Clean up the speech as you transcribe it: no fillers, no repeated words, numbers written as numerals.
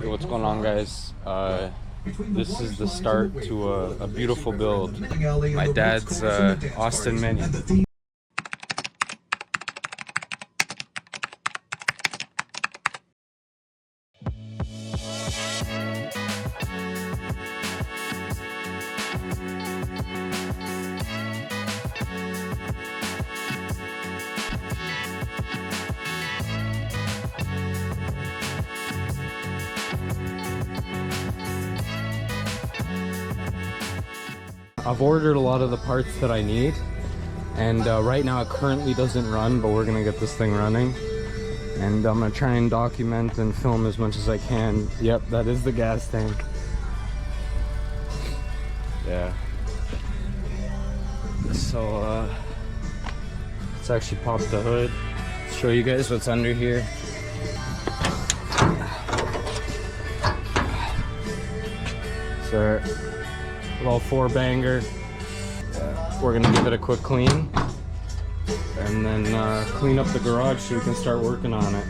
Hey, what's going on, guys? This is the start to a beautiful build. My dad's Austin Mini. I've ordered a lot of the parts that I need, and right now it currently doesn't run, but we're gonna get this thing running. And I'm gonna try and document and film as much as I can. Yep, that is the gas tank. Yeah. So let's actually pop the hood, show you guys what's under here. So little 4-banger. We're gonna give it a quick clean and then clean up the garage so we can start working on it.